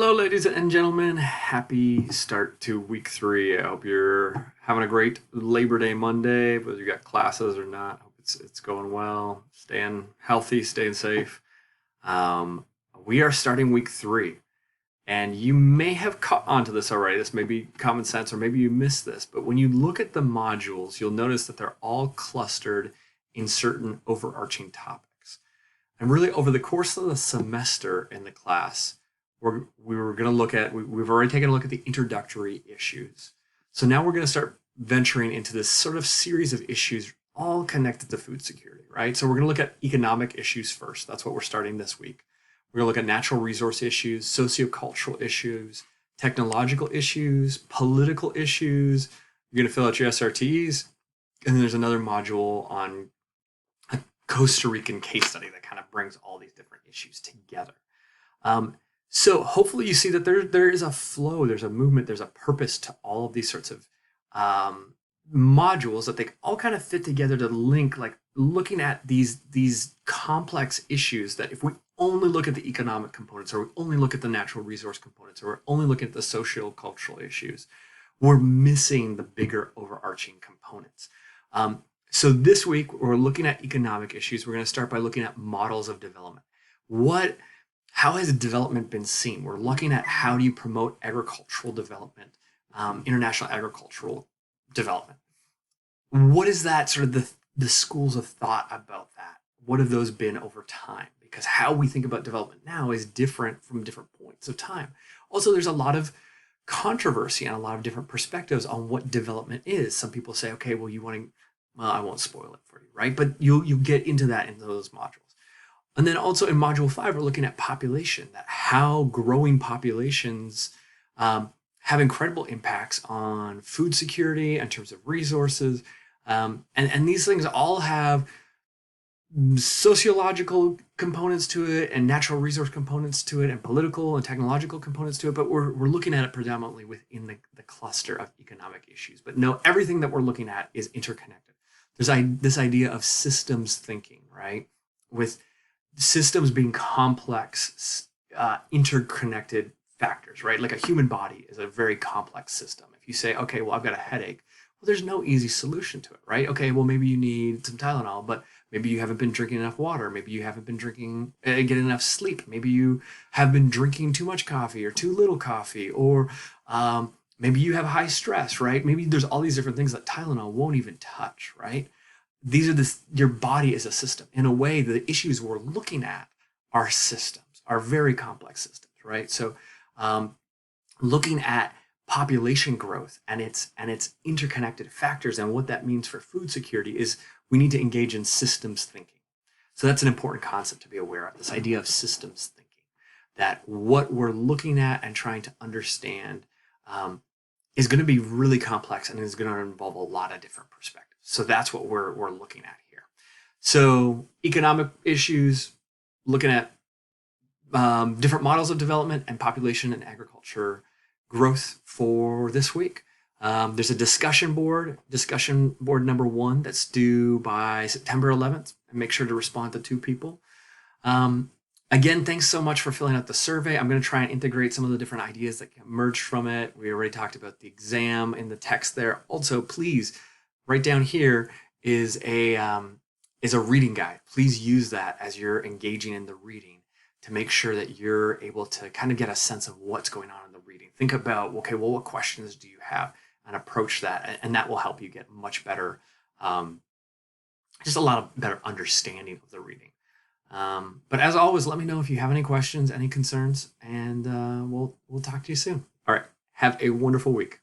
Hello, ladies and gentlemen. Happy start to week 3. I hope you're having a great Labor Day Monday, whether you got classes or not. Hope it's going well. Staying healthy, staying safe. Um, we are starting week 3, and you may have caught onto this already. This may be common sense, or maybe you missed this. But when you look at the modules, you'll notice that they're all clustered in certain overarching topics. And really, over the course of the semester in the class, we were going to look at, we've already taken a look at the introductory issues. So now we're going to start venturing into this sort of series of issues all connected to food security, right? So we're going to look at economic issues first. That's what we're starting this week. We're going to look at natural resource issues, sociocultural issues, technological issues, political issues. You're going to fill out your SRTs. And then there's another module on a Costa Rican case study that kind of brings all these different issues together. So hopefully you see that there is a flow, there's a movement, there's a purpose to all of these sorts of modules, that they all kind of fit together to link, like looking at these complex issues that if we only look at the economic components, or we only look at the natural resource components, or we're only looking at the social cultural issues, we're missing the bigger overarching components. So this week we're looking at economic issues. We're going to start by looking at models of development. How has development been seen? We're looking at how do you promote agricultural development, international agricultural development. What is that sort of the schools of thought about that? What have those been over time? Because how we think about development now is different from different points of time. Also, there's a lot of controversy and a lot of different perspectives on what development is. Some people say, okay, well, I won't spoil it for you, right? But you get into that in those modules. And then also in module 5, we're looking at population, that how growing populations have incredible impacts on food security in terms of resources. And these things all have sociological components to it, and natural resource components to it, and political and technological components to it. But we're looking at it predominantly within the cluster of economic issues. But no, everything that we're looking at is interconnected. There's this idea of systems thinking, right? With systems being complex, interconnected factors, right? Like a human body is a very complex system. If you say, okay, well, I've got a headache, well, there's no easy solution to it, right? Okay, well, maybe you need some Tylenol, but maybe you haven't been drinking enough water. Maybe you haven't been getting enough sleep. Maybe you have been drinking too much coffee or too little coffee, or maybe you have high stress, right? Maybe there's all these different things that Tylenol won't even touch, right? Your body is a system. In a way, the issues we're looking at are systems, are very complex systems, right? So looking at population growth and its interconnected factors and what that means for food security is we need to engage in systems thinking. So that's an important concept to be aware of, this idea of systems thinking, that what we're looking at and trying to understand is going to be really complex and is going to involve a lot of different perspectives. So that's what we're looking at here. So economic issues, looking at different models of development and population and agriculture growth for this week. There's a discussion board number 1, that's due by September 11th. And make sure to respond to 2 people. Again, thanks so much for filling out the survey. I'm going to try and integrate some of the different ideas that emerged from it. We already talked about the exam in the text there. Also, please, right down here is a reading guide. Please use that as you're engaging in the reading to make sure that you're able to kind of get a sense of what's going on in the reading. Think about, okay, well, what questions do you have, and approach that. And that will help you get much better, just a lot of better understanding of the reading. But as always, let me know if you have any questions, any concerns, and we'll talk to you soon. All right. Have a wonderful week.